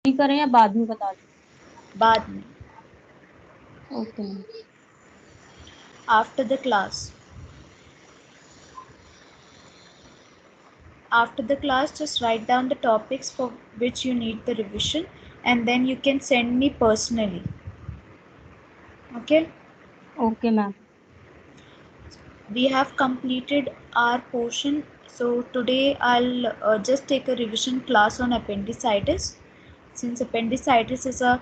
ही करें या बाद में बता बाद में, दें? Okay ma'am. after the class. After the class, just write down the topics for which you need the revision, and then you can send me personally. Okay? Okay ma'am. We have completed our portion. So today I'll just take a revision class on appendicitis, since appendicitis is a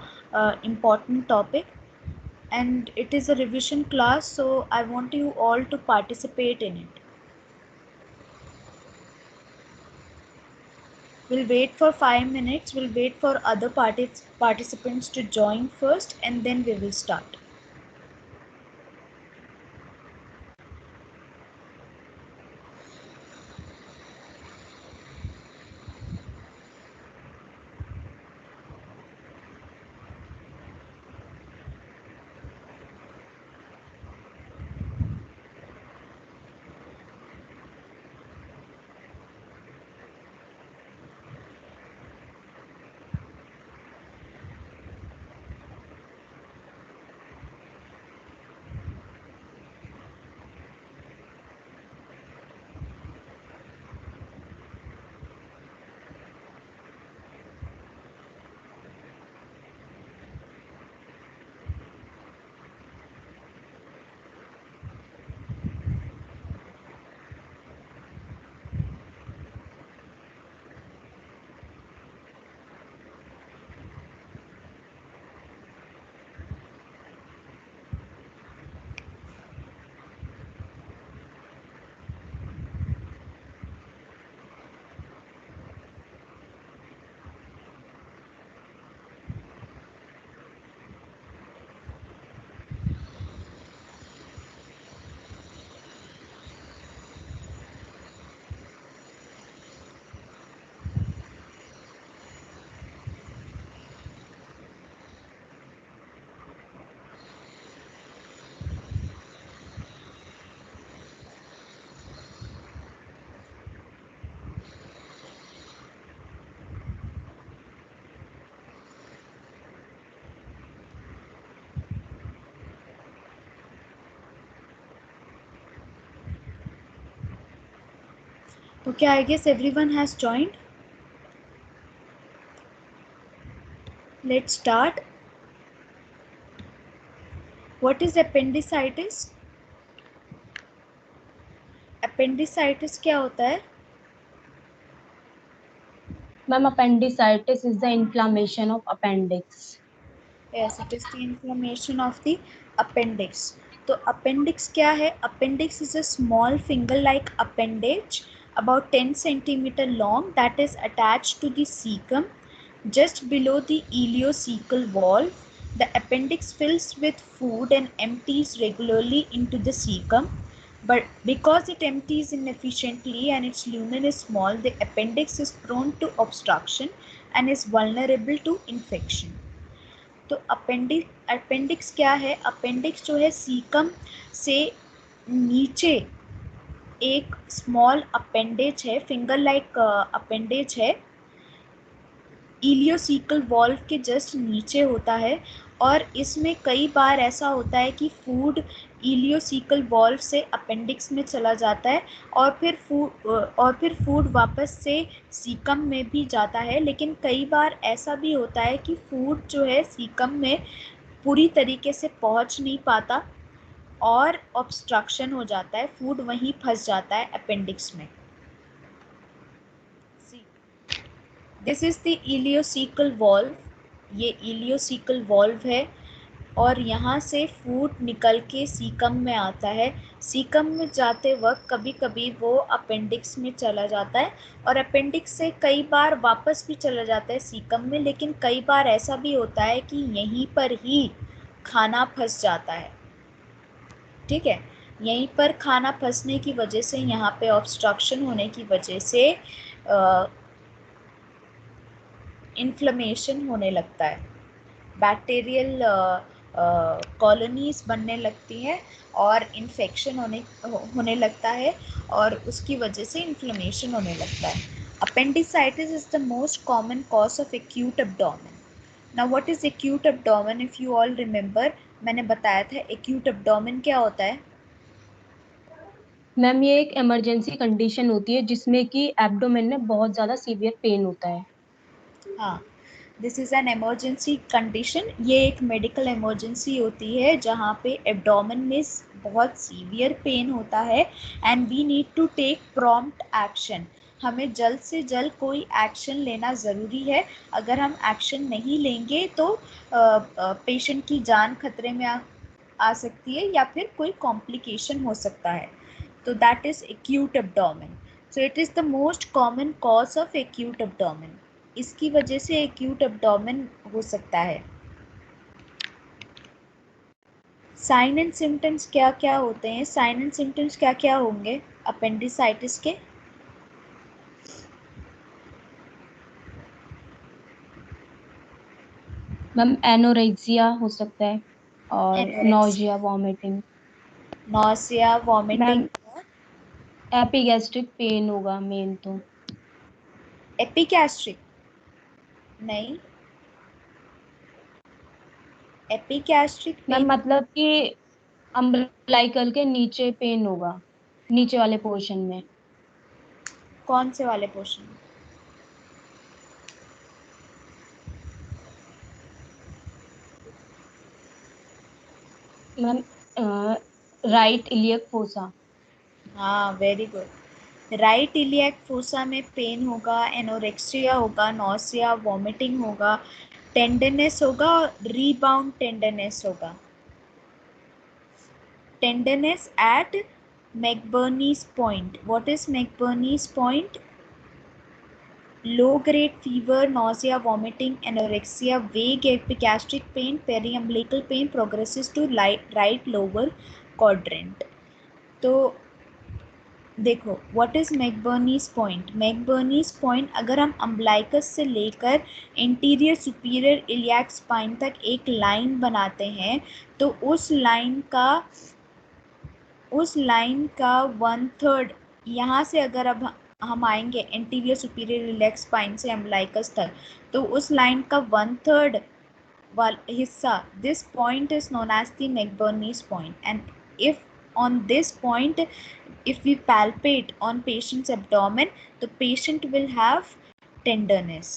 important topic and it is a revision class, so I want you all to participate in it. We'll wait for 5 minutes. We'll wait for other participants to join first, and then we will start. Okay, I guess everyone has joined. Let's start. What is appendicitis? Appendicitis क्या होता है? Ma'am appendicitis is the inflammation of appendix. Yes, it is the inflammation of the appendix. तो appendix क्या है? Appendix is a small finger-like appendage about 10 centimeter long that is attached to the cecum just below the ileocecal valve. The appendix fills with food and empties regularly into the cecum. But because it empties inefficiently and its lumen is small, the appendix is prone to obstruction and is vulnerable to infection. तो appendix क्या है? Appendix जो है caecum से नीचे एक small appendage है, finger like appendage है, इलियोसिकल वॉल्व के जस्ट नीचे होता है और इसमें कई बार ऐसा होता है कि फूड इलियोसिकल वॉल्व से अपेंडिक्स में चला जाता है और फिर फूड वापस से सीकम में भी जाता है, लेकिन कई बार ऐसा भी होता है कि फूड जो है सीकम में पूरी तरीके से पहुंच नहीं पाता और ऑब्स्ट्रक्शन हो जाता है, फूड वहीं फंस जाता है अपेंडिक्स में. This is the ileocaecal valve. ये इलियोसिकल वॉल्व है और यहाँ से फूड निकल के सीकम में आता है. सीकम में जाते वक्त कभी कभी वो अपेंडिक्स में चला जाता है और अपेंडिक्स से कई बार वापस भी चला जाता है सीकम में, लेकिन कई बार ऐसा भी होता है कि यहीं पर ही खाना फंस जाता है. ठीक है, यहीं पर खाना फंसने की वजह से, यहाँ पे ऑब्स्ट्रक्शन होने की वजह से इन्फ्लेमेशन होने लगता है, बैक्टीरियल कॉलोनीज बनने लगती हैं और इन्फेक्शन होने लगता है और उसकी वजह से इन्फ्लेमेशन होने लगता है. Appendicitis is the most common cause of acute abdomen. Now what is acute abdomen? If you all remember, मैंने बताया था acute abdomen क्या होता है. मैम ये एक इमरजेंसी कंडीशन होती है जिसमें कि एब्डोमेन में बहुत ज्यादा सीवियर पेन होता है. हाँ, this is an emergency condition. ये एक मेडिकल इमरजेंसी होती है जहाँ पे एब्डोमेन में बहुत सीवियर पेन होता है and we need to take prompt action. हमें जल्द से जल्द कोई एक्शन लेना ज़रूरी है. अगर हम एक्शन नहीं लेंगे तो पेशेंट की जान खतरे में आ सकती है या फिर कोई कॉम्प्लिकेशन हो सकता है. तो that is acute abdomen. So it is the most common cause of acute abdomen. इसकी वजह से एक्यूट एब्डोमेन हो सकता है. साइन एंड सिम्टम्स क्या क्या होते हैं? साइन एंड सिम्टम्स क्या क्या होंगे अपेंडिसाइटिस के? मैम एनोरेक्सिया हो सकता है और anorexia, nausea, vomiting. Nausea, vomiting. Ma'am epigastric pain होगा मेन तो. एपिगैस्ट्रिक नहीं, एपिगैस्ट्रिक मैम पेन मतलब कि अम्बलाइकल के नीचे पेन होगा, नीचे वाले पोर्शन में. कौन से वाले पोर्शन में? Ma'am right iliac fossa. हाँ, very good. Right iliac fossa में पेन होगा, एनोरेक्सिया होगा, नॉसिया, वॉमिटिंग होगा, टेंडरनेस होगा और रीबाउंड टेंडरनेस होगा. Tenderness at McBurney's point. What is McBurney's point? Low grade fever, nausea, vomiting, anorexia, vague epigastric pain, periumbilical pain progresses to right lower quadrant. तो देखो, what is McBurney's point? McBurney's point अगर हम umbilicus से लेकर interior superior iliac spine तक एक line बनाते हैं तो उस लाइन का 1/3 यहाँ से अगर अब हम आएंगे इंटीरियर सुपीरियर इलियक स्पाइन से अम्बलाइकस तक, तो उस लाइन का 1/3 हिस्सा, this point is known as the McBurney's point. And if on this point, if we palpate on patient's abdomen, the patient will have tenderness.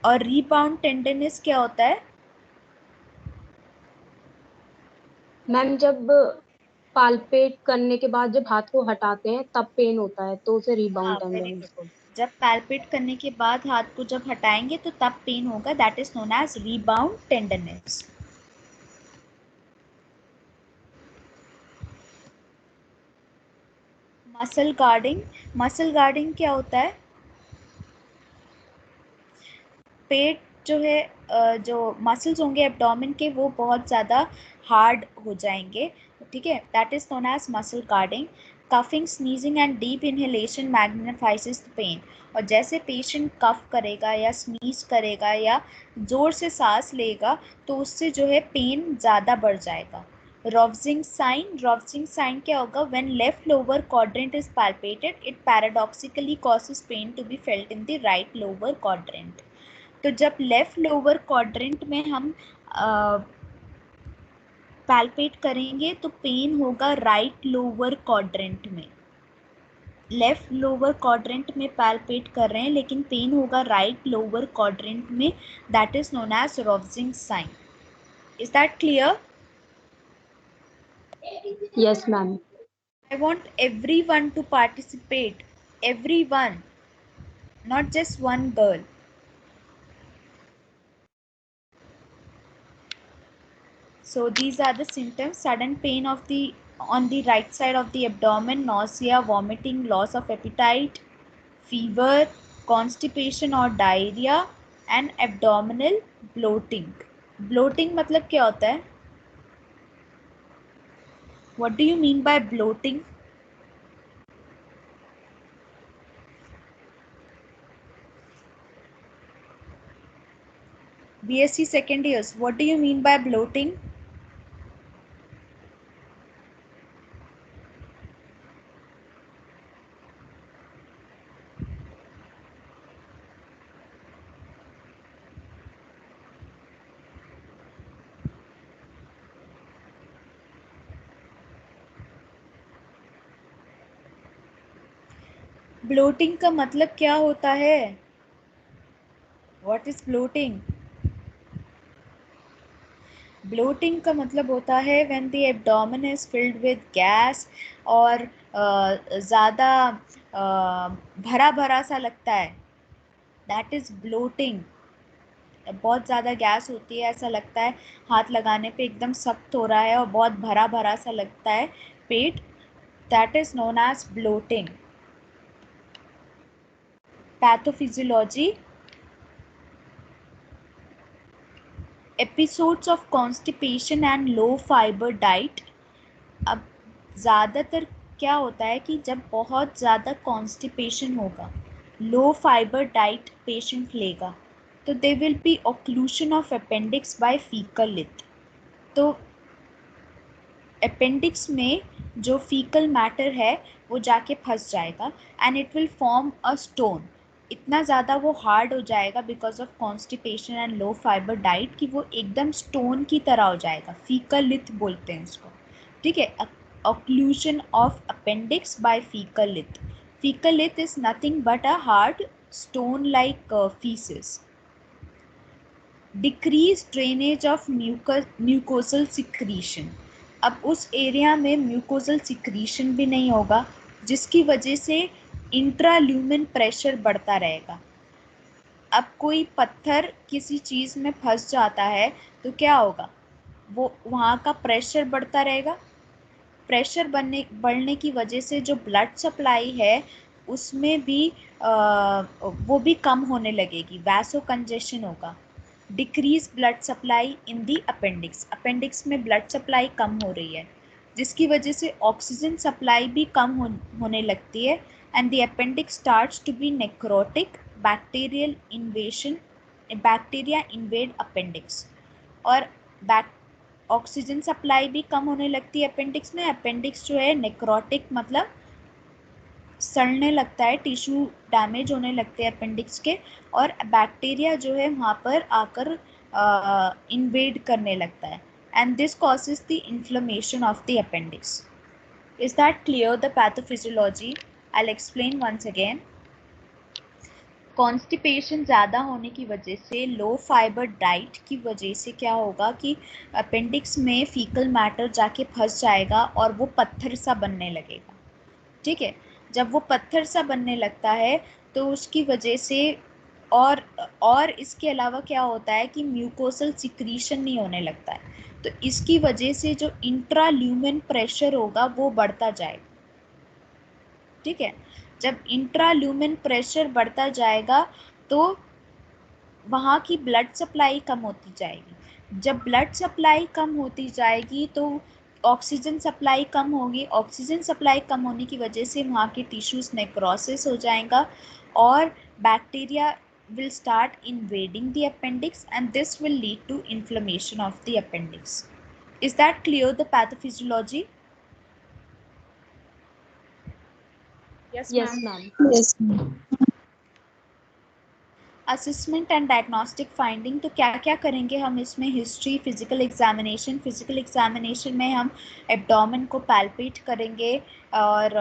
और rebound tenderness क्या होता है? मैम जब पाल्पेट करने के बाद जब हाथ को हटाते हैं तब पेन होता है तो उसे हाँ, रीबाउंड वेरी टेंडरनेस गुड. बोलते जब पैल्पेट करने के बाद हाथ को जब हटाएंगे तो तब पेन होगा, that is known as rebound tenderness. Muscle guarding. Muscle guarding क्या होता है? पेट जो है, जो मसल्स होंगे एब्डोमेन के वो बहुत ज़्यादा हार्ड हो जाएंगे. ठीक है, that is known as muscle guarding. Coughing, sneezing and deep inhalation magnifies the pain. और जैसे पेशेंट कफ करेगा या स्नीज करेगा या ज़ोर से सांस लेगा तो उससे जो है पेन ज़्यादा बढ़ जाएगा. रॉवजिंग साइन. रॉवजिंग साइन क्या होगा? When left lower quadrant is palpated, it paradoxically causes pain to be felt in the right lower quadrant. तो जब लेफ्ट लोअर क्वाड्रेंट में हम पैल्पेट करेंगे तो पेन होगा राइट लोअर क्वाड्रेंट में. लेफ्ट लोअर क्वाड्रेंट में पैल्पेट कर रहे हैं लेकिन पेन होगा राइट लोअर क्वाड्रेंट में. That is known as Rovsing's sign. Is that clear? हैं. Yes ma'am. I want everyone to participate. Everyone, not just one girl. So these are the symptoms: sudden pain of the on the right side of the abdomen, nausea, vomiting, loss of appetite, fever, constipation or diarrhea, and abdominal bloating. Bloating मतलब क्या होता है? What do you mean by bloating? BSc second years, what do you mean by bloating? Bloating का मतलब क्या होता है? What is bloating? Bloating का मतलब होता है when the abdomen is filled with gas और ज़्यादा भरा भरा सा लगता है, दैट इज ब्लोटिंग। बहुत ज़्यादा गैस होती है, ऐसा लगता है हाथ लगाने पे एकदम सख्त हो रहा है और बहुत भरा भरा सा लगता है पेट, that is known as bloating. Pathophysiology, episodes of constipation and low fibre diet. अब ज़्यादातर क्या होता है कि जब बहुत ज़्यादा कॉन्स्टिपेशन होगा, लो फाइबर डाइट पेशेंट लेगा, तो they will be occlusion of appendix by faecal lith. तो अपेंडिक्स में जो फीकल मैटर है वो जाके फंस जाएगा and it will form a stone. इतना ज़्यादा वो हार्ड हो जाएगा because of constipation and low fibre diet कि वो एकदम स्टोन की तरह हो जाएगा। फीकल लिथ बोलते हैं इसको, ठीक है। occlusion of appendix by fecal lith. Fecal lith is nothing but a hard stone like feces. Decrease drainage of mucosal secretion. अब उस एरिया में म्यूकोजल सिक्रीशन भी नहीं होगा, जिसकी वजह से इंट्राल्यूमेन प्रेशर बढ़ता रहेगा। अब कोई पत्थर किसी चीज़ में फंस जाता है तो क्या होगा, वो वहाँ का प्रेशर बढ़ता रहेगा। प्रेशर बढ़ने की वजह से जो ब्लड सप्लाई है उसमें भी वो भी कम होने लगेगी, वैसो कंजेशन होगा। Decrease blood supply in the appendix, appendix में ब्लड सप्लाई कम हो रही है, जिसकी वजह से ऑक्सीजन सप्लाई भी कम होने लगती है and the appendix starts to be necrotic, bacterial invasion, bacteria invade appendix. और ऑक्सीजन सप्लाई भी कम होने लगती है अपेंडिक्स में। अपेंडिक्स जो है नेक्रोटिक मतलब सड़ने लगता है, टिश्यू डैमेज होने लगते हैं अपेंडिक्स के, और बैक्टीरिया जो है वहाँ पर आकर इन्वेड करने लगता है and this causes the inflammation of the appendix. Is that clear the pathophysiology? I will explain once again. Constipation ज़्यादा होने की वजह से, लो फाइबर डाइट की वजह से क्या होगा कि अपेंडिक्स में फीकल मैटर जाके फंस जाएगा और वो पत्थर सा बनने लगेगा, ठीक है। जब वो पत्थर सा बनने लगता है तो उसकी वजह से और इसके अलावा क्या होता है कि म्यूकोसल सिक्रीशन नहीं होने लगता है, तो इसकी वजह से जो इंट्राल्यूमेन प्रेशर होगा वो बढ़ता जाएगा, ठीक है। जब इंट्राल्यूमेन प्रेशर बढ़ता जाएगा तो वहाँ की ब्लड सप्लाई कम होती जाएगी। जब ब्लड सप्लाई कम होती जाएगी तो ऑक्सीजन सप्लाई कम होगी, ऑक्सीजन सप्लाई कम होने की वजह से वहाँ के टिश्यूज नेक्रोसिस हो जाएगा और bacteria will start invading the appendix and this will lead to inflammation of the appendix. Is that clear, the pathophysiology? Yes, yes ma'am. Ma'am. Yes, ma'am. Assessment and diagnostic finding, तो क्या क्या करेंगे हम इसमें? History, physical examination. Physical examination में हम abdomen को palpate करेंगे और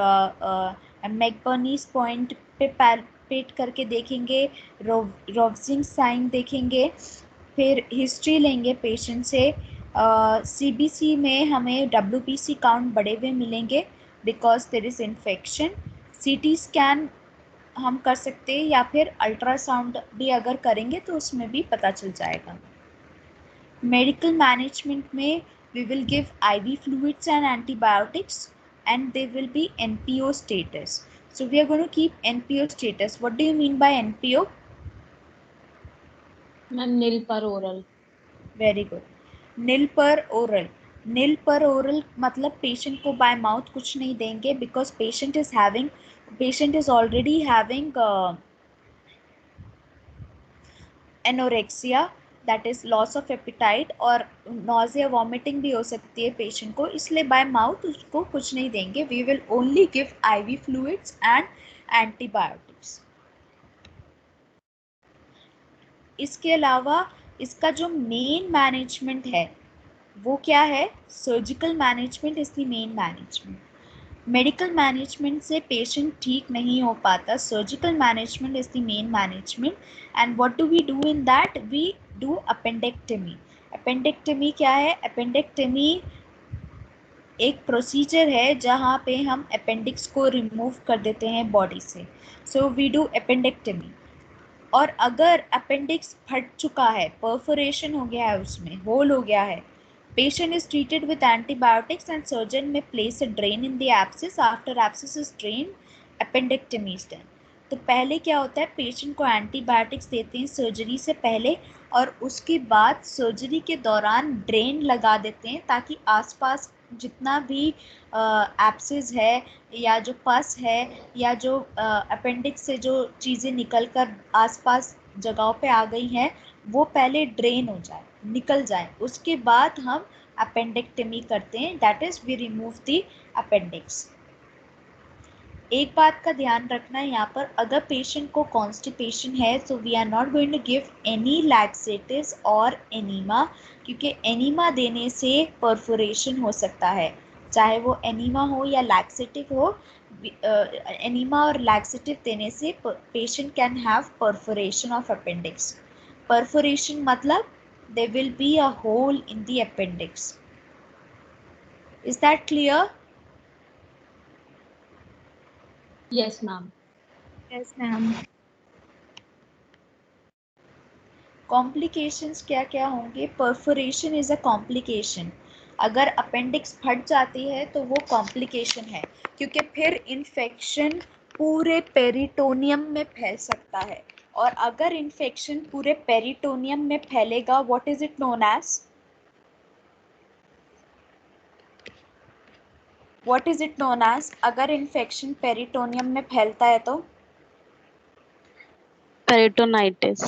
मैकबर्नीज पॉइंट पे पैल्पेट करके देखेंगे, रोवजिंग साइन देखेंगे, फिर हिस्ट्री लेंगे पेशेंट से। सीबीसी में हमें डब्ल्यूबीसी काउंट बढ़े हुए मिलेंगे because there is infection. CT scan हम कर सकते हैं या फिर अल्ट्रासाउंड भी अगर करेंगे तो उसमें भी पता चल जाएगा। मेडिकल मैनेजमेंट में we will give IV fluids and antibiotics and they will be NPO status. So we are going to keep NPO status. What do you mean by NPO? Ma'am nil per oral. Very good. Nil per oral, nil per oral मतलब patient को bye mouth कुछ नहीं देंगे because patient is already having anorexia, that is loss of appetite, और nausea vomiting भी हो सकती है पेशेंट को, इसलिए बाय माउथ उसको कुछ नहीं देंगे। We will only give IV fluids and antibiotics. इसके अलावा इसका जो मेन मैनेजमेंट है वो क्या है? Surgical management is the main management. Medical management से पेशेंट ठीक नहीं हो पाता. Surgical management is the main management. And what do we do in that? We do appendectomy. Appendectomy क्या है? अपेंडेक्टमी एक प्रोसीजर है जहाँ पे हम अपेंडिक्स को रिमूव कर देते हैं बॉडी से. So we do appendectomy. और अगर अपेंडिक्स फट चुका है, परफोरेशन हो गया है, उसमें होल हो गया है, patient is treated with antibiotics and surgeon may place a drain in the abscess. After abscess is drained, appendectomy is done. तो पहले क्या होता है, पेशेंट को एंटीबायोटिक्स देते हैं सर्जरी से पहले, और उसके बाद सर्जरी के दौरान ड्रेन लगा देते हैं ताकि आसपास जितना भी एब्सेस है या जो पस है या जो अपेंडिक्स से जो चीज़ें निकल कर आसपास जगहों पे आ गई हैं वो पहले ड्रेन हो जाए, निकल जाए. उसके बाद हम अपेंडेक्टमी करते हैं, that is we remove the appendix. एक बात का ध्यान रखना है यहाँ पर, अगर पेशेंट को कॉन्स्टिपेशन है तो we are not going to give any laxatives और एनीमा, क्योंकि एनीमा देने से परफोरेशन हो सकता है. चाहे वो एनीमा हो या लैक्सेटिव हो, एनीमा और लैक्सेटिव देने से patient can have perforation of appendix. Perforation मतलब there will be a hole in the appendix. Is that clear? Yes, ma'am. Yes, ma'am. Complications क्या क्या होंगे? Perforation is a complication. अगर अपेंडिक्स फट जाती है तो वो कॉम्प्लिकेशन है, क्योंकि फिर इन्फेक्शन पूरे पेरिटोनियम में फैल सकता है. और अगर इन्फेक्शन पूरे पेरिटोनियम में फैलेगा, what is it known as? What is it known as? अगर इन्फेक्शन पेरिटोनियम में फैलता है तो? Peritonitis.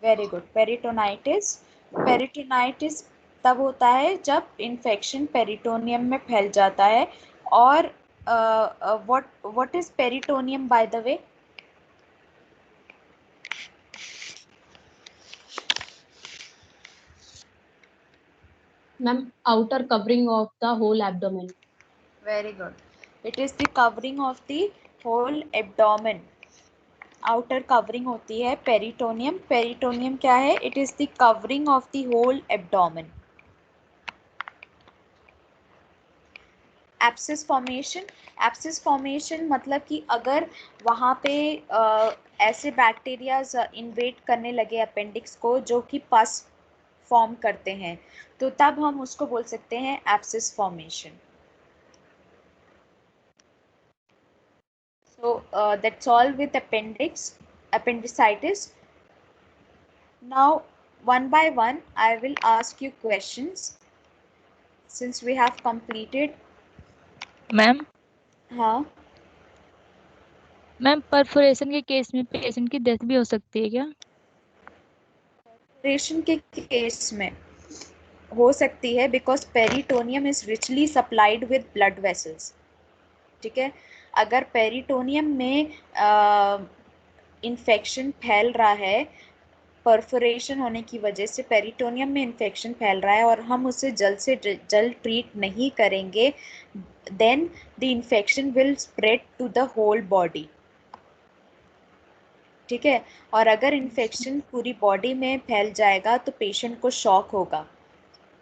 Very good, peritonitis. Peritonitis तब होता है जब इन्फेक्शन पेरिटोनियम में फैल जाता है. और what is peritoneum by the way? Ma'am, outer covering of the whole abdomen. Very good. It is the covering of the whole abdomen. Outer covering होती है पेरिटोनियम. पेरिटोनियम क्या है? It is the covering of the whole abdomen. Abscess formation. Abscess formation मतलब कि अगर वहाँ पे ऐसे बैक्टीरियाज इन्वेट करने लगे अपेंडिक्स को जो कि पस फॉर्म करते हैं, तो तब हम उसको बोल सकते हैं abscess formation. So that's all with appendicitis. Now, one by one, I will ask you questions since we have completed. Ma'am हाँ, मैम परफोरेशन के केस में पेशेंट की डेथ भी हो सकती है क्या? ऑपरेशन के केस में हो सकती है because peritoneum is richly supplied with blood vessels. ठीक है, अगर पेरिटोनियम में इन्फेक्शन फैल रहा है, परफोरेशन होने की वजह से पेरिटोनियम में इन्फेक्शन फैल रहा है और हम उसे जल्द से जल्द ट्रीट नहीं करेंगे, then the infection will spread to the whole body. ठीक है, और अगर इन्फेक्शन पूरी बॉडी में फैल जाएगा तो पेशेंट को शॉक होगा.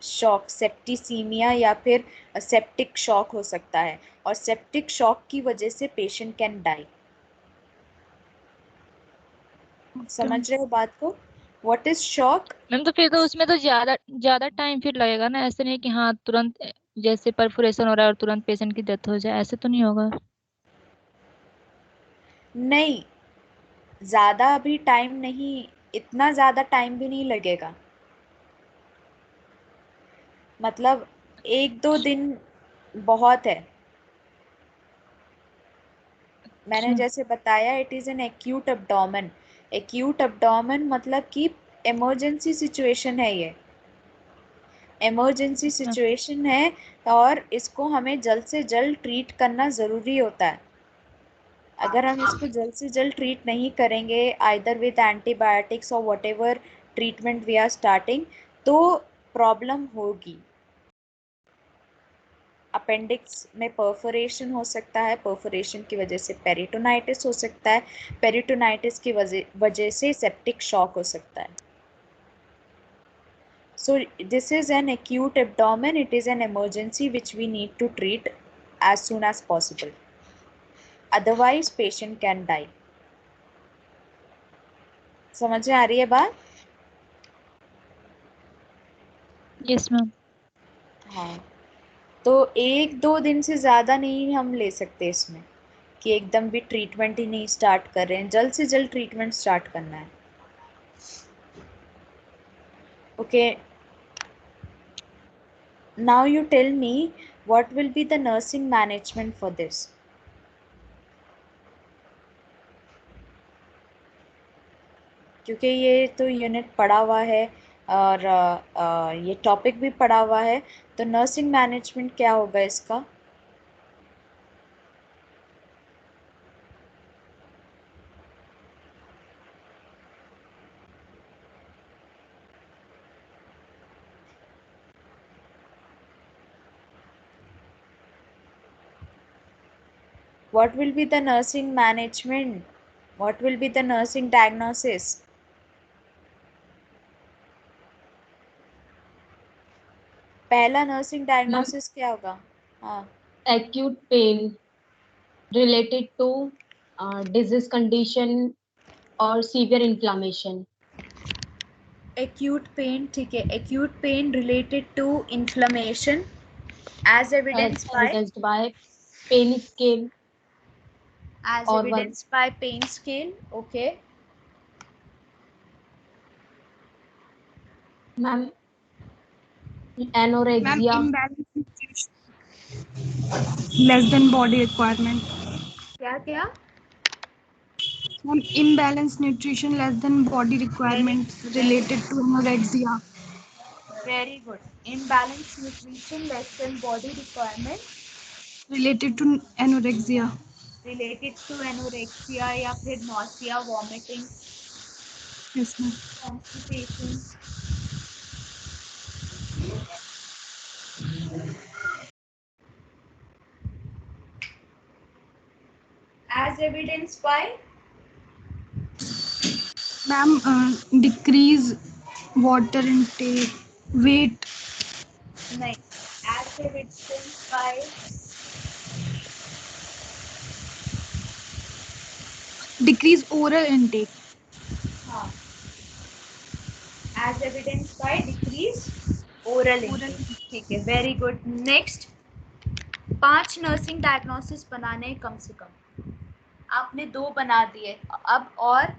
शॉक, सेप्टिसीमिया या फिर सेप्टिक शॉक हो सकता है, और सेप्टिक शॉक की वजह से पेशेंट कैन डाई. समझ रहे हो बात को? What is shock? मैम तो फिर तो उसमें तो ज्यादा ज्यादा टाइम फिर लगेगा ना, ऐसे नहीं कि हाँ तुरंत जैसे परफोरेशन हो रहा है और तुरंत पेशेंट की डेथ हो जाए, ऐसे तो नहीं होगा. नहीं, ज़्यादा अभी टाइम नहीं, इतना ज़्यादा टाइम भी नहीं लगेगा. मतलब 1-2 दिन बहुत है. मैंने अच्छा. जैसे बताया, it is an acute abdomen. Acute abdomen मतलब कि इमरजेंसी सिचुएशन है ये. इमरजेंसी अच्छा. सिचुएशन है और इसको हमें जल्द से जल्द ट्रीट करना ज़रूरी होता है. अगर हम इसको जल्द से जल्द ट्रीट नहीं करेंगे, आइदर विद एंटीबायोटिक्स और whatever treatment we are starting, तो प्रॉब्लम होगी. अपेंडिक्स में परफोरेशन हो सकता है, परफोरेशन की वजह से पेरिटोनाइटिस हो सकता है, पेरिटोनाइटिस की वजह से सेप्टिक शॉक हो सकता है. So this is an acute abdomen. It is an emergency which we need to treat as soon as possible. Otherwise patient can die. समझ में आ रही है बात? Yes ma'am. हाँ, तो 1-2 दिन से ज़्यादा नहीं हम ले सकते इसमें कि एकदम भी ट्रीटमेंट ही नहीं स्टार्ट कर रहे हैं. जल्द से जल्द ट्रीटमेंट स्टार्ट करना है. Okay, now you tell me what will be the nursing management for this. क्योंकि ये तो यूनिट पढ़ा हुआ है और ये टॉपिक भी पढ़ा हुआ है, तो नर्सिंग मैनेजमेंट क्या होगा इसका? What will be the nursing management? What will be the nursing diagnosis? पहला नर्सिंग डायग्नोसिस क्या होगा? हाँ, acute pain related to disease condition or severe inflammation. Acute pain, ठीक है. Acute pain related to inflammation as As evidenced evidenced by pain scale or by pain scale. Okay. ma'am Ma'am, anorexia, imbalance nutrition less than body requirement. क्या? Ma'am, imbalanced nutrition less than body requirements related to anorexia. Very good. Imbalanced nutrition less than body requirement Related to anorexia. related to anorexia या फिर nausea, vomiting, Yes, ma'am. constipation. As evidenced by Ma'am, decrease water intake, weight, नहीं, as evidenced by decrease oral intake. हाँ, as evidenced by decrease oral intake. ठीक है, very good. Next, 5 nursing diagnosis बनाने हैं कम से कम. आपने 2 बना दिए, अब और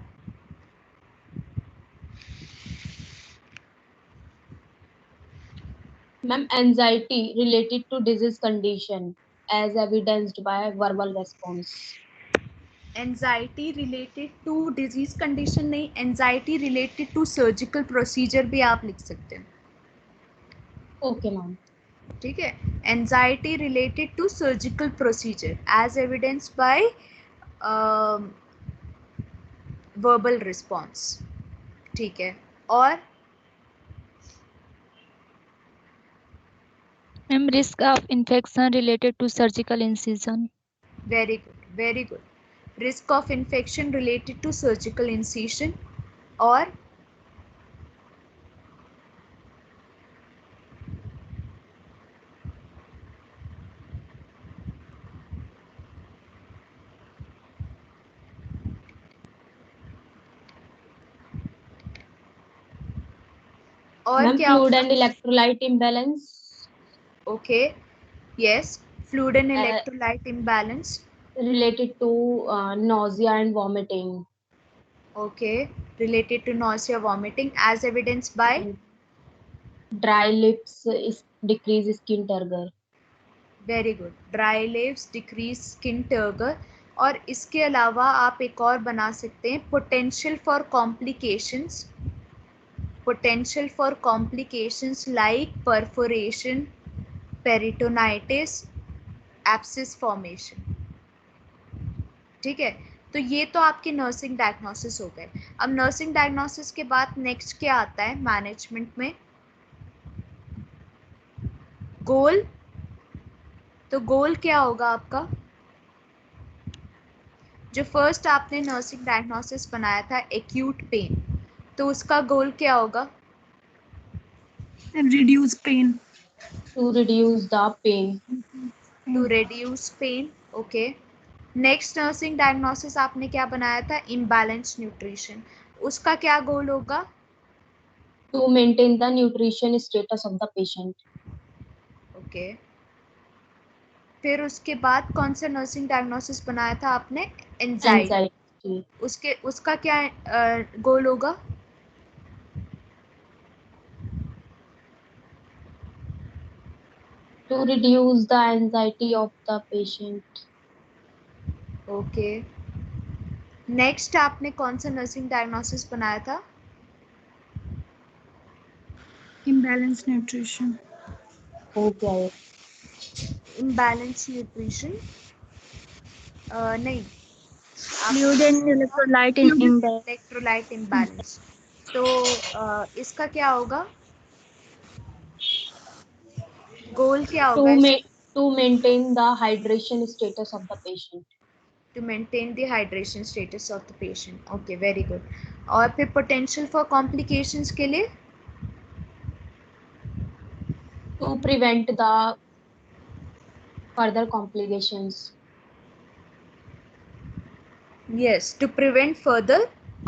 ma'am anxiety related to disease condition as evidenced by verbal response. Anxiety related to disease condition नहीं, anxiety related to surgical procedure भी आप लिख सकते हैं. Okay ma'am. ठीक है, anxiety related to surgical procedure as evidence by verbal response. ठीक है, और ma'am risk of infection related to surgical incision. Very good, very good. Risk of infection related to surgical incision, और Ma'am क्या? fluid and electrolyte imbalance. Okay, yes, fluid and electrolyte imbalance. Related to nausea and vomiting. Okay, related to nausea, vomiting as evidenced by Dry lips is decrease skin turgor. Very good. Dry lips, decrease skin turgor. और इसके अलावा आप एक और बना सकते हैं, potential for complications, potential for complications like perforation, peritonitis, abscess formation. ठीक है, तो ये तो आपके नर्सिंग डायग्नोसिस हो गए. अब नर्सिंग डायग्नोसिस के बाद नेक्स्ट क्या आता है मैनेजमेंट में? गोल, तो गोल क्या होगा आपका? जो फर्स्ट आपने नर्सिंग डायग्नोसिस बनाया था एक्यूट पेन, तो उसका गोल क्या होगा? reduce pain. To reduce the pain. To reduce pain. Okay. Next nursing diagnosis आपने क्या बनाया था? Imbalance nutrition. उसका क्या गोल होगा? To maintain the nutrition status of the patient. Okay. फिर उसके बाद कौन सा नर्सिंग डायग्नोसिस बनाया था आपने? एंजाइटी. Anxiety. उसका क्या गोल होगा? To reduce the anxiety of the patient. Okay. Next आपने कौन सा नर्सिंग डायग्नोसिस बनाया था? Imbalanced nutrition. हो गया ये. Imbalance nutrition. नहीं, fluid and electrolyte imbalance. Electrolyte imbalance. तो इसका क्या होगा? गोल क्या To होगा इसका? to maintain the hydration status of the patient. To maintain the hydration status of the patient. Okay, very good. और फिर पोटेंशियल फॉर कॉम्प्लिकेशंस के लिए? To prevent the further complications. Yes, to prevent further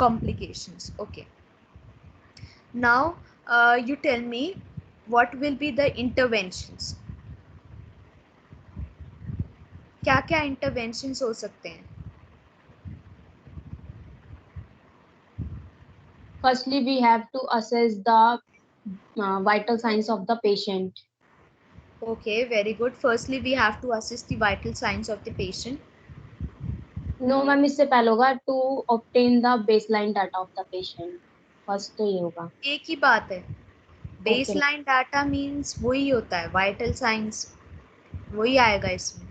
complications. Okay. Now, you tell me what will be the interventions. क्या क्या interventions हो सकते हैं? Firstly, we have to assess the vital signs of the patient. Okay, very good. Firstly, we have to assess the vital signs of the patient. No, ma'am इससे पहले होगा to obtain the baseline data of the patient. First तो ये होगा. एक ही बात है. Okay. Baseline data means वही होता है, vital signs वही आएगा इसमें.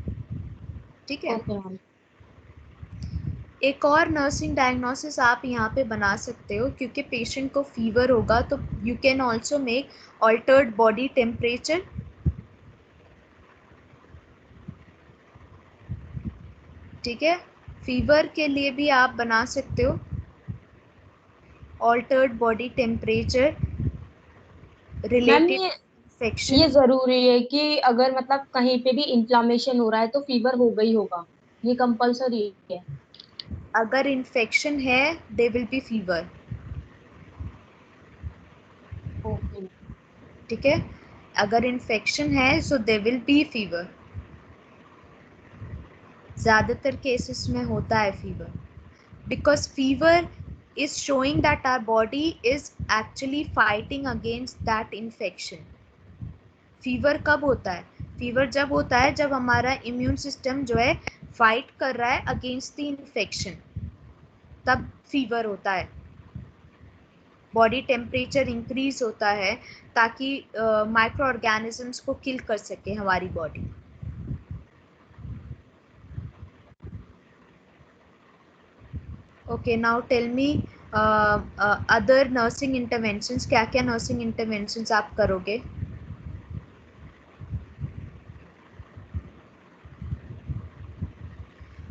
ठीक है. Okay, ma'am. एक और नर्सिंग डायग्नोसिस आप यहाँ पे बना सकते हो, क्योंकि पेशेंट को फीवर होगा तो you can also make altered body temperature. ठीक है. फीवर के लिए भी आप बना सकते हो altered body temperature ma'am related ये इन्फेक्शन. जरूरी है कि अगर मतलब कहीं पे भी इन्फ्लामेशन हो रहा है तो फीवर होगा ही होगा. ये कंपल्सरी है. अगर इन्फेक्शन है दे विल बी फीवर. Okay. ठीक है. अगर इन्फेक्शन है सो दे विल बी फीवर. ज़्यादातर केसेस में होता है fever, because fever is showing that our body is actually fighting against that infection. Fever कब होता है? फीवर जब होता है जब हमारा इम्यून सिस्टम जो है फाइट कर रहा है अगेंस्ट द इन्फेक्शन, तब फीवर होता है. बॉडी टेम्परेचर इंक्रीज होता है ताकि माइक्रो ऑर्गेनिजम्स को किल कर सके हमारी body. Okay, now tell me other nursing interventions. क्या क्या नर्सिंग इंटरवेंशंस आप करोगे?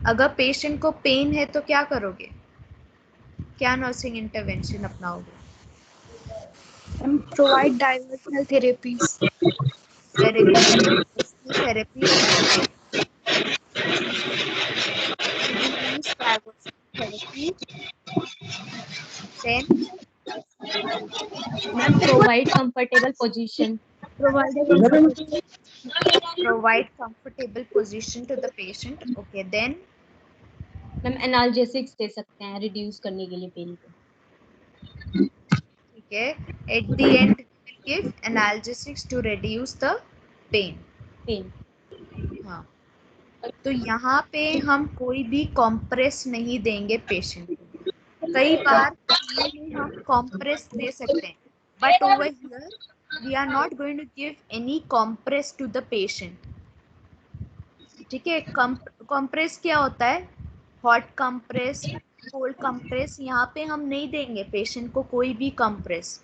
अगर पेशेंट को पेन है तो क्या करोगे? क्या नर्सिंग इंटरवेंशन अपनाओगे? And provide diversional therapies. Very good. Therapy. Therapy. Then ma'am provide comfortable position. provide comfortable position to the patient. Okay, then ma'am analgesics दे सकते हैं रिड्यूस करने के लिए पेन को. ठीक है. At the end we will give analgesics to reduce the pain. Pain. हाँ. तो यहाँ पे हम कोई भी कॉम्प्रेस नहीं देंगे पेशेंट को. कई बार में हम कॉम्प्रेस दे सकते हैं, but over here we are not going to give any compress to the patient. ठीक है. कॉम्प्रेस क्या होता है? Hot compress, cold compress. यहाँ पे हम नहीं देंगे पेशेंट को कोई भी कंप्रेस.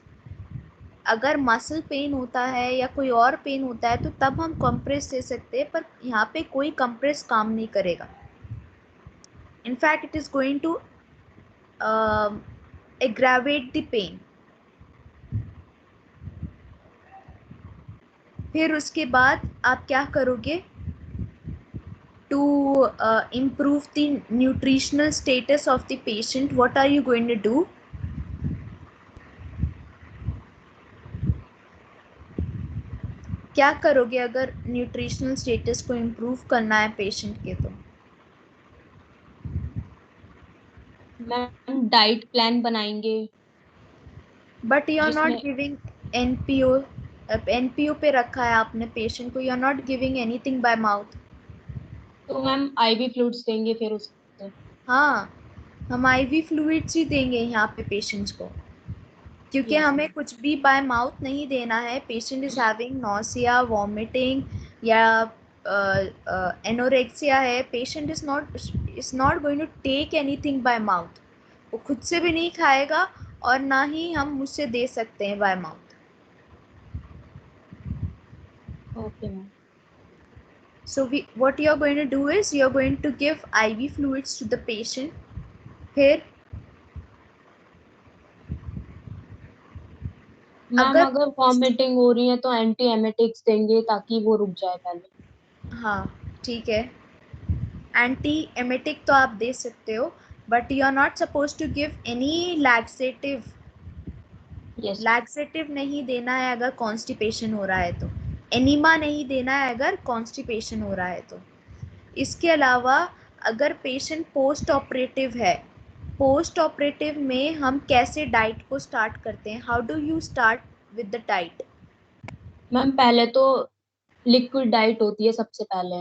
अगर मसल पेन होता है या कोई और पेन होता है तो तब हम कंप्रेस दे सकते हैं, पर यहाँ पे कोई कंप्रेस काम नहीं करेगा. In fact it is going to aggravate the pain. फिर उसके बाद आप क्या करोगे? To improve the nutritional status of the patient, what are you going to do? क्या करोगे अगर न्यूट्रिशनल स्टेटस को इम्प्रूव करना है पेशेंट के? तो मैम डाइट प्लान बनाएंगे बट यू आर नॉट जिसमें गिविंग एनपीओ. एनपीओ पे रखा है आपने पेशेंट को, you are not giving anything by mouth. तो मैम आईवी फ्लूइड्स देंगे फिर उससे. हाँ, हम आईवी फ्लूइड्स ही देंगे यहाँ पे पेशेंट्स को, क्योंकि यस हमें मैम. कुछ भी बाय माउथ नहीं देना है. Patient is having nausea, vomiting या एनोरेक्सिया है. Patient is not going to take anything by mouth. वो खुद से भी नहीं खाएगा और ना ही हम मुझसे दे सकते हैं bye mouth. Okay ma'am. So what you are going to do is you are going to give IV fluids to the patient. फिर मैम अगर अगर वॉमिटिंग हो रही है तो एंटी एमेटिक्स देंगे ताकि वो रुक जाए पहले. हाँ ठीक है, एंटी एमेटिक तो आप दे सकते हो, but you are not suppose to give any laxative. Yes. Laxative नहीं देना है अगर कॉन्स्टिपेशन हो रहा है तो. एनिमा नहीं देना है अगर कॉन्स्टिपेशन हो रहा है तो. इसके अलावा अगर पेशेंट पोस्ट ऑपरेटिव है, पोस्ट ऑपरेटिव में हम कैसे डाइट को स्टार्ट करते हैं? How do you start with the diet? Ma'am पहले तो लिक्विड डाइट होती है सबसे पहले,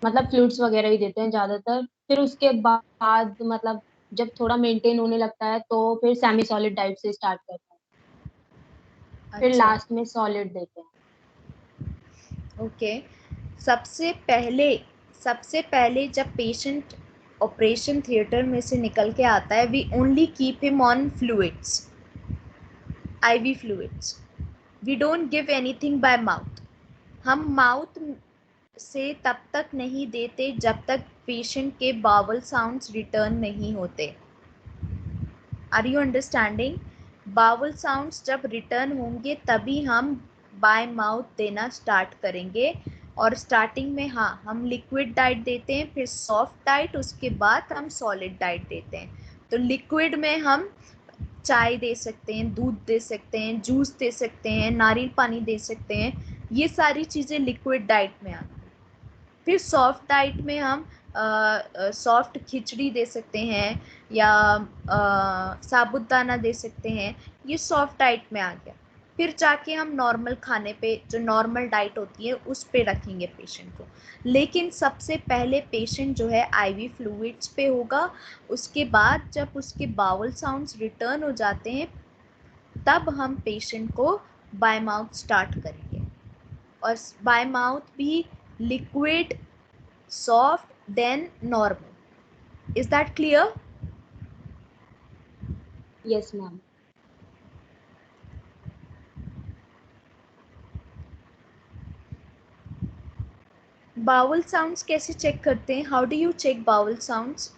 मतलब फ्लूइड्स वगैरह ही देते हैं ज्यादातर. फिर उसके बाद मतलब जब थोड़ा मेंटेन होने लगता है तो फिर सेमी सॉलिड डाइट से स्टार्ट करते हैं. फिर अच्छा, लास्ट में सॉलिड देते हैं. ओके. सबसे पहले जब पेशेंट ऑपरेशन थिएटर में से निकल के आता है, we only keep him on fluids, IV fluids. We don't give anything by mouth. हम माउथ से तब तक नहीं देते जब तक पेशेंट के बावल साउंड्स रिटर्न नहीं होते. Are you understanding? Bowel sounds जब रिटर्न होंगे तभी हम बाय माउथ देना स्टार्ट करेंगे. और स्टार्टिंग में हाँ हम लिक्विड डाइट देते हैं, फिर सॉफ्ट डाइट, उसके बाद हम सॉलिड डाइट देते हैं. तो लिक्विड में हम चाय दे सकते हैं, दूध दे सकते हैं, जूस दे सकते हैं, नारियल पानी दे सकते हैं. ये सारी चीज़ें लिक्विड डाइट में आती हैं. फिर सॉफ्ट डाइट में हम सॉफ्ट खिचड़ी दे सकते हैं या साबुदाना दे सकते हैं. ये सॉफ्ट डाइट में आ गया. फिर जाके हम नॉर्मल खाने पे, जो नॉर्मल डाइट होती है, उस पे रखेंगे पेशेंट को. लेकिन सबसे पहले पेशेंट जो है आईवी फ्लूइड्स पे होगा. उसके बाद जब उसके बाउल साउंड्स रिटर्न हो जाते हैं तब हम पेशेंट को बाय माउथ स्टार्ट करेंगे. और बाय माउथ भी liquid, soft, then normal. Is that clear? Yes ma'am. Bowel sounds कैसे चेक करते हैं? How do you check bowel sounds?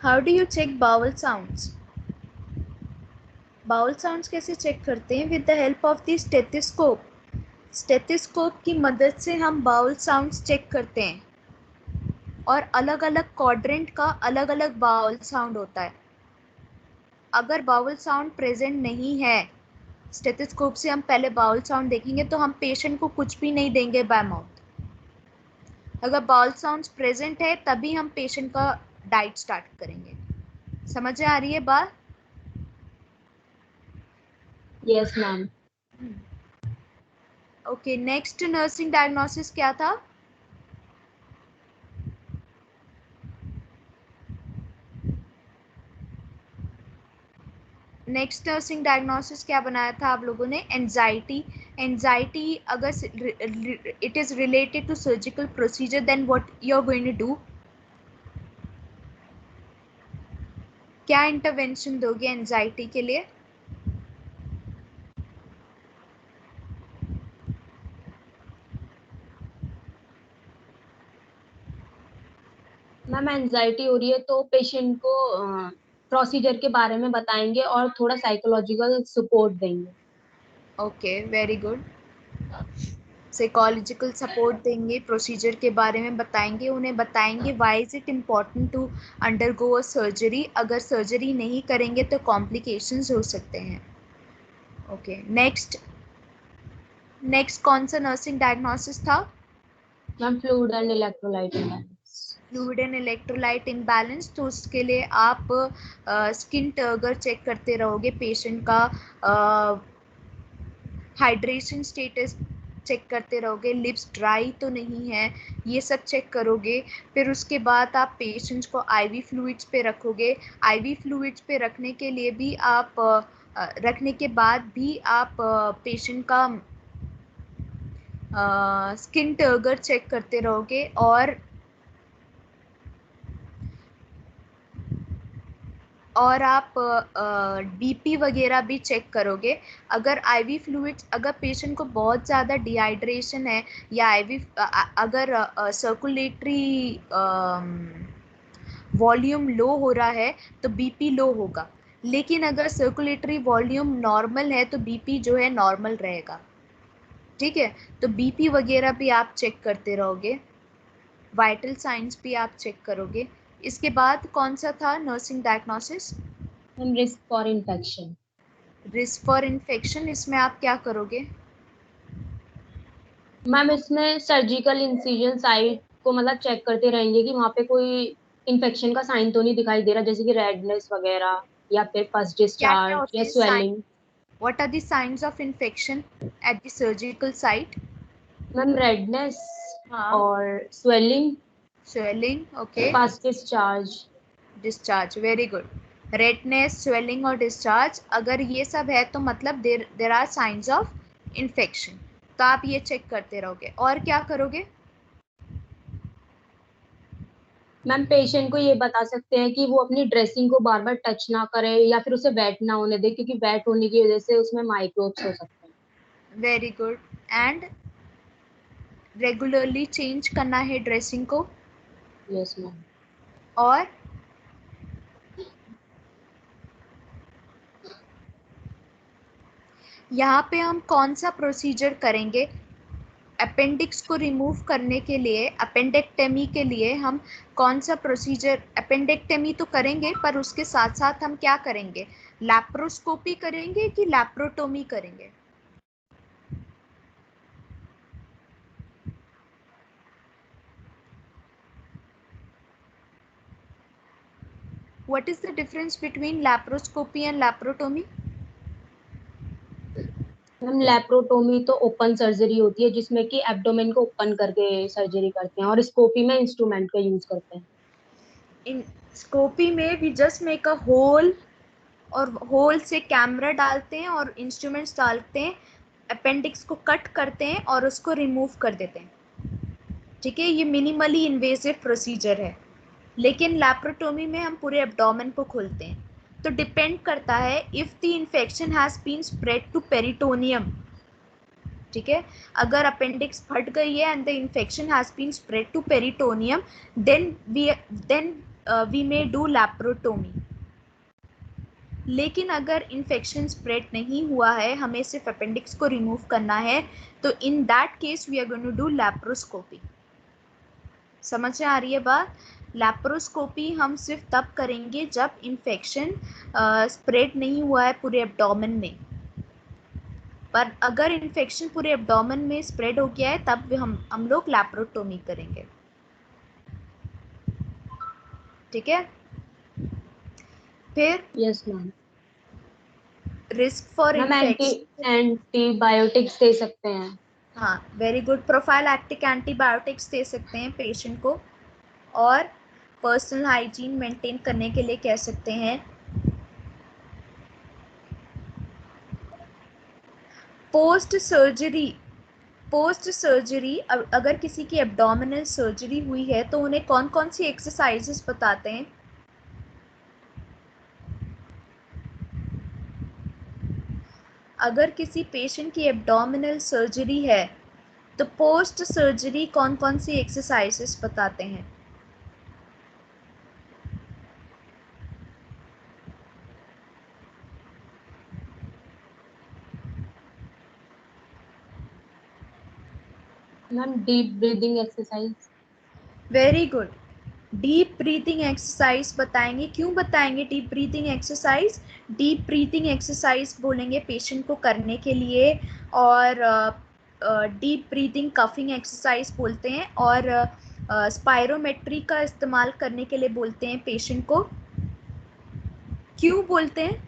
How do you check bowel sounds? Bowel sounds कैसे check करते हैं? With the help of the stethoscope. Stethoscope की मदद से हम बाउल साउंड्स चेक करते हैं. और अलग अलग क्वाड्रेंट का अलग अलग बाउल साउंड होता है. अगर बाउल साउंड प्रेजेंट नहीं है, स्टेथोस्कोप से हम पहले बाउल साउंड देखेंगे तो हम पेशेंट को कुछ भी नहीं देंगे बाय माउथ. अगर बाउल साउंड्स प्रेजेंट है तभी हम पेशेंट का डाइट स्टार्ट करेंगे. समझ आ रही है बात? Yes ma'am. Okay, next nursing diagnosis क्या था? नेक्स्ट नर्सिंग डायग्नोसिस क्या बनाया था आप लोगों ने? एंजाइटी। एंजाइटी अगर it is related to surgical procedure, then what you are going to do? क्या इंटरवेंशन दोगे एंजाइटी के लिए? मैम एंजाइटी हो रही है तो पेशेंट को प्रोसीजर के बारे में बताएंगे और थोड़ा साइकोलॉजिकल सपोर्ट देंगे। Okay, very good. Psychological support देंगे, प्रोसीजर के बारे में बताएंगे, उन्हें बताएंगे why is it important to undergo a surgery. अगर सर्जरी नहीं करेंगे तो कॉम्प्लिकेशंस हो सकते हैं। ओके, नेक्स्ट कौन सा नर्सिंग डायग्नोसिस था? Ma'am fluid and electrolyte imbalance. Fluid and electrolyte imbalance, तो उसके लिए आप स्किन टर्गर चेक करते रहोगे, पेशेंट का हाइड्रेशन स्टेटस चेक करते रहोगे, लिप्स ड्राई तो नहीं है, ये सब चेक करोगे। फिर उसके बाद आप पेशेंट्स को आईवी फ्लूइड्स पे रखोगे। आईवी फ्लूइड्स पे रखने के लिए भी आप रखने के बाद भी आप पेशेंट का स्किन टर्गर चेक करते रहोगे और आप बीपी वगैरह भी चेक करोगे। अगर आईवी फ्लूइड्स, अगर पेशेंट को बहुत ज़्यादा डिहाइड्रेशन है या अगर सर्कुलेटरी वॉल्यूम लो हो रहा है तो बीपी लो होगा, लेकिन अगर सर्कुलेटरी वॉल्यूम नॉर्मल है तो बीपी जो है नॉर्मल रहेगा। ठीक है, तो बीपी वगैरह भी आप चेक करते रहोगे, वाइटल साइंस भी आप चेक करोगे। इसके बाद कौन सा था nursing diagnosis? Ma'am risk for infection. Risk for infection, इसमें आप क्या करोगे? मैम इसमें सर्जिकल इंसिजन साइट को मतलब चेक करते रहेंगे कि वहाँ पे कोई इन्फेक्शन का साइन तो नहीं दिखाई दे रहा, जैसे कि रेडनेस वगैरह या फिर फर्स्ट क्या क्या डिस्चार्ज या होते हैं sign? Swelling. What are the signs of infection at the surgical site? Ma'am redness हाँ, और swelling, swelling, okay, first discharge. Discharge, very good. Redness, swelling और डिस्चार्ज, अगर ये सब है तो मतलब there are signs of infection, तो आप ये चेक करते रहोगे। और क्या करोगे? मैम पेशेंट को ये बता सकते हैं कि वो अपनी ड्रेसिंग को बार बार टच ना करे या फिर उसे वेट ना होने दे, क्योंकि वेट होने की वजह से उसमें माइक्रोब्स हो सकते हैं। Very good. And regularly change करना है ड्रेसिंग को। Yes ma'am. और यहाँ पे हम कौन सा प्रोसीजर करेंगे? अपेंडिक्स को रिमूव करने के लिए, अपेंडेक्टमी के लिए हम कौन सा प्रोसीजर? अपेंडेक्टमी तो करेंगे, पर उसके साथ साथ हम क्या करेंगे? लैप्रोस्कोपी करेंगे कि लैप्रोटोमी करेंगे? What is the difference between laparoscopy and laparotomy? Ma'am laparotomy तो ओपन सर्जरी होती है जिसमें कि एब्डोमेन को ओपन करके सर्जरी करते हैं, और स्कोपी में इंस्ट्रूमेंट का यूज करते हैं। In scopy में we just make a hole और होल से कैमरा डालते हैं और इंस्ट्रूमेंट्स डालते हैं, अपेंडिक्स को कट करते हैं और उसको रिमूव कर देते हैं। ठीक है, ये मिनिमली इन्वेसिव प्रोसीजर है। लेकिन लैप्रोटोमी में हम पूरे एब्डोमेन को खोलते हैं। तो डिपेंड करता है if the infection has been spread to peritoneum. ठीक है, अगर अपेंडिक्स फट गई है and the infection has been spread to peritoneum, then we may do laparotomy. लेकिन अगर इन्फेक्शन स्प्रेड नहीं हुआ है, हमें सिर्फ अपेंडिक्स को रिमूव करना है, तो in that case we are going to do laparoscopy. समझ में आ रही है बात? लैप्रोस्कोपी हम सिर्फ तब करेंगे जब इन्फेक्शन स्प्रेड नहीं हुआ है पूरे एब्डोमेन में, पर अगर इन्फेक्शन पूरे एब्डोमेन में स्प्रेड हो गया है तब हम लोग लैप्रोटोमी करेंगे। ठीक है, फिर yes ma'am. Risk for ma'am infection. Antibiotics दे सकते हैं। हाँ, वेरी गुड। प्रोफाइलैक्टिक एंटीबायोटिक्स दे सकते हैं पेशेंट को, और पर्सनल हाइजीन मेंटेन करने के लिए कह सकते हैं। पोस्ट सर्जरी अगर किसी की एब्डोमिनल सर्जरी हुई है तो उन्हें कौन कौन सी एक्सरसाइजेस बताते हैं? अगर किसी पेशेंट की एब्डोमिनल सर्जरी है तो पोस्ट सर्जरी कौन कौन सी एक्सरसाइजेस बताते हैं? Ma'am deep breathing exercise. Very good, deep breathing exercise बताएंगे। क्यों बताएंगे deep breathing exercise? Deep breathing exercise बोलेंगे पेशेंट को करने के लिए, और डीप ब्रीथिंग कफिंग एक्सरसाइज बोलते हैं, और स्पायरोमेट्री का इस्तेमाल करने के लिए बोलते हैं पेशेंट को। क्यों बोलते हैं?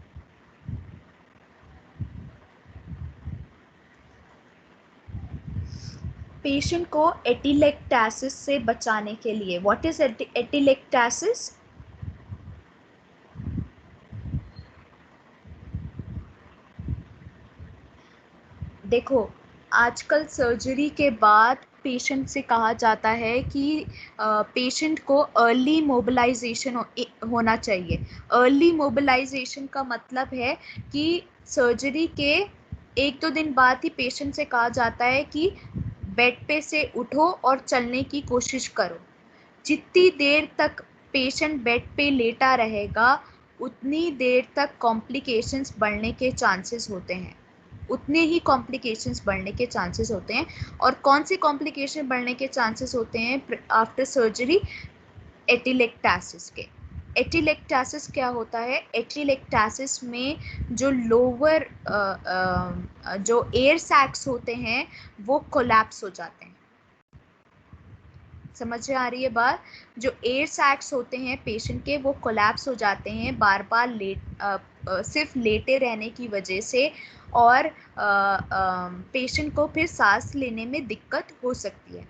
पेशेंट को एटिलेक्टासिस से बचाने के लिए। What is atelectasis? देखो, आजकल सर्जरी के बाद पेशेंट से कहा जाता है कि पेशेंट को अर्ली मोबिलाइजेशन होना चाहिए। अर्ली मोबिलाइजेशन का मतलब है कि सर्जरी के 1-2 दिन बाद ही पेशेंट से कहा जाता है कि बेड पे से उठो और चलने की कोशिश करो। जितनी देर तक पेशेंट बेड पे लेटा रहेगा उतनी देर तक कॉम्प्लिकेशंस बढ़ने के चांसेस होते हैं, उतने ही कॉम्प्लिकेशंस बढ़ने के चांसेस होते हैं। और कौन से कॉम्प्लिकेशन बढ़ने के चांसेस होते हैं आफ्टर सर्जरी? एटिलेक्टासिस के। एटिलेक्टासिस क्या होता है? एटिलेक्टासिस में जो लोअर जो एयर सैक्स होते हैं वो कोलैप्स हो जाते हैं। समझ में आ रही है बात? जो एयर सैक्स होते हैं पेशेंट के वो कोलैप्स हो जाते हैं बार बार सिर्फ लेटे रहने की वजह से, और पेशेंट को फिर सांस लेने में दिक्कत हो सकती है।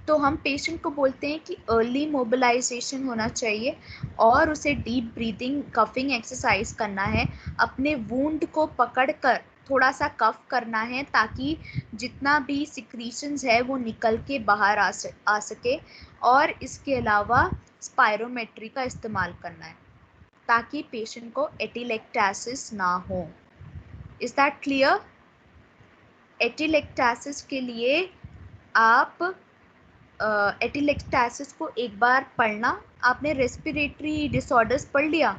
तो हम पेशेंट को बोलते हैं कि अर्ली मोबिलाइजेशन होना चाहिए और उसे डीप ब्रीदिंग कफिंग एक्सरसाइज करना है। अपने वुंड को पकड़कर थोड़ा सा कफ करना है ताकि जितना भी सिक्रीशंस है वो निकल के बाहर आ सके, और इसके अलावा स्पायरोमेट्री का इस्तेमाल करना है ताकि पेशेंट को एटिलेक्टासिस ना हो। Is that clear? एटिलेक्टासिस के लिए आप एटिलेक्टासिस को एक बार पढ़ना। आपने रेस्पिरेटरी डिसऑर्डर्स पढ़ लिया?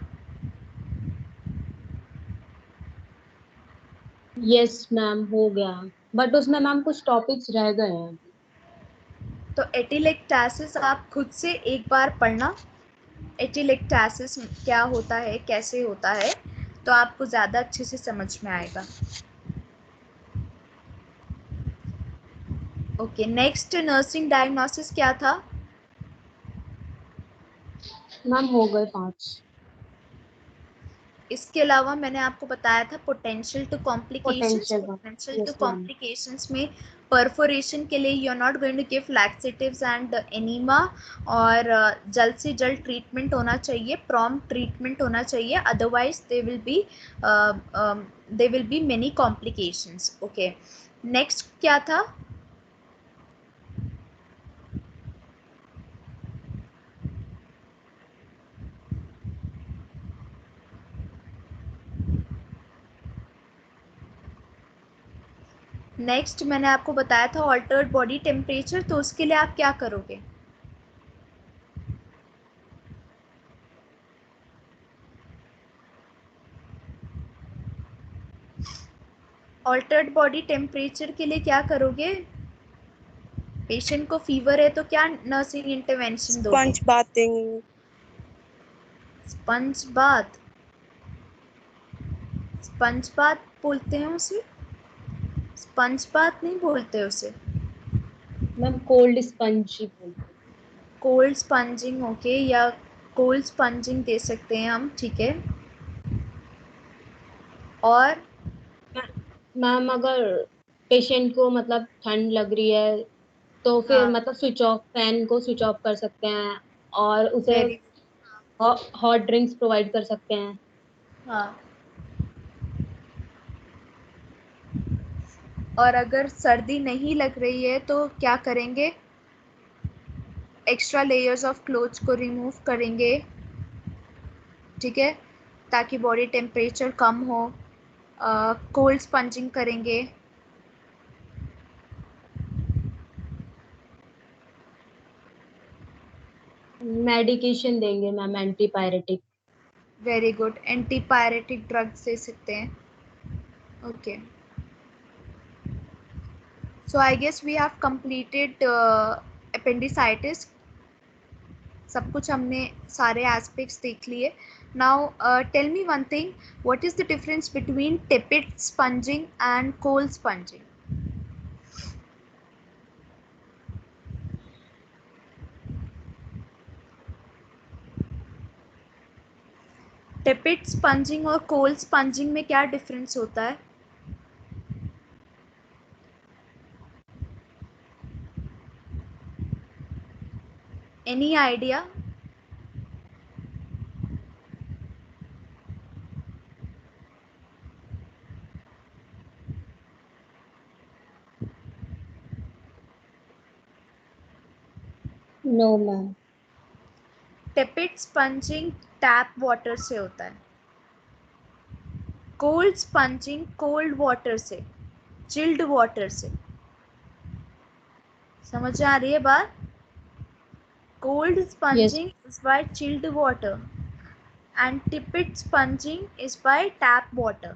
यस मैम हो गया, बट उसमें मैम कुछ टॉपिक्स रह गए हैं। तो एटिलेक्टासिस आप खुद से एक बार पढ़ना, एटिलेक्टासिस क्या होता है, कैसे होता है, तो आपको ज़्यादा अच्छे से समझ में आएगा। ओके, नेक्स्ट नर्सिंग डायग्नोसिस क्या था? मैम हो गए 5। इसके अलावा मैंने आपको बताया था पोटेंशियल टू कॉम्प्लिकेशंस। पोटेंशियल का। Potential to yes ma'am. Complications में परफोरेशन के लिए you are not going to give laxatives and enema, और जल्द से जल्द ट्रीटमेंट होना चाहिए, प्रॉम्प्ट ट्रीटमेंट होना चाहिए, otherwise they will be many complications. Okay, next क्या था? नेक्स्ट मैंने आपको बताया था ऑल्टर्ड बॉडी टेम्परेचर, तो उसके लिए आप क्या करोगे? ऑल्टर्ड बॉडी टेम्परेचर के लिए क्या करोगे? पेशेंट को फीवर है तो क्या नर्सिंग इंटरवेंशन दोगे? Sponge bathing. Sponge bath? Sponge bath बोलते हैं उसे? स्पंज बाथ नहीं बोलते उसे। मैम कोल्ड स्पंज ही बोलते कोल्ड स्पंजिंग, ओके, या कोल्ड स्पंजिंग दे सकते हैं हम, ठीक है। और हैं। मैम अगर पेशेंट को मतलब ठंड लग रही है तो फिर हाँ, मतलब फैन को स्विच ऑफ कर सकते हैं, और उसे वेरी, हॉट ड्रिंक्स प्रोवाइड कर सकते हैं। हाँ, और अगर सर्दी नहीं लग रही है तो क्या करेंगे, एक्स्ट्रा लेयर्स ऑफ क्लोथ्स को रिमूव करेंगे, ठीक है, ताकि बॉडी टेम्परेचर कम हो। कोल्ड स्पंजिंग करेंगे, मेडिकेशन देंगे ma'am, antipyretic. Very good, antipyretic drugs दे सकते हैं। Okay, so I guess we have completed appendicitis. सब कुछ हमने सारे एस्पेक्ट्स देख लिए। Now tell me one thing, what is the difference between tepid sponging and cold sponging? Tepid sponging और कोल्ड स्पंजिंग में क्या डिफरेंस होता है? Any idea? No ma'am. Tepid sponging tap water से होता है, कोल्ड स्पंजिंग कोल्ड वाटर से, chilled water से। समझ आ रही है बात? Cold yes. Sponging is by chilled water and tepid sponging is by tap water.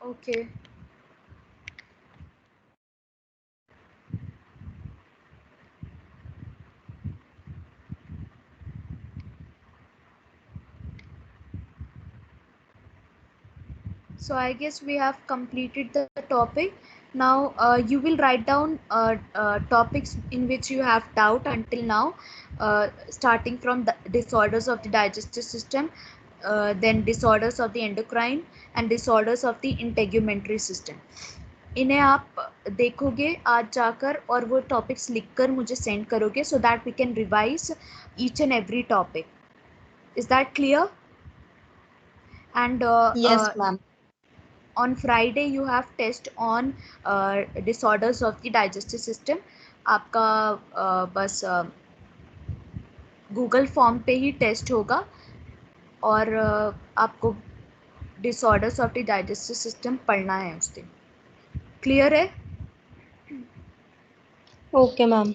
Okay. So I guess we have completed the topic. Now you will write down topics in which you have doubt until now, starting from the disorders of the digestive system, then disorders of the endocrine and disorders of the integumentary system. इन्हें आप देखोगे आज जाकर और वो topics लिखकर मुझे send करोगे, so that we can revise each and every topic. Is that clear? And yes ma'am. on Friday you have test on disorders of the digestive system. आपका बस गूगल फॉर्म पे ही टेस्ट होगा और आपको disorders of the digestive system पढ़ना है उस दिन। क्लियर है? Okay ma'am.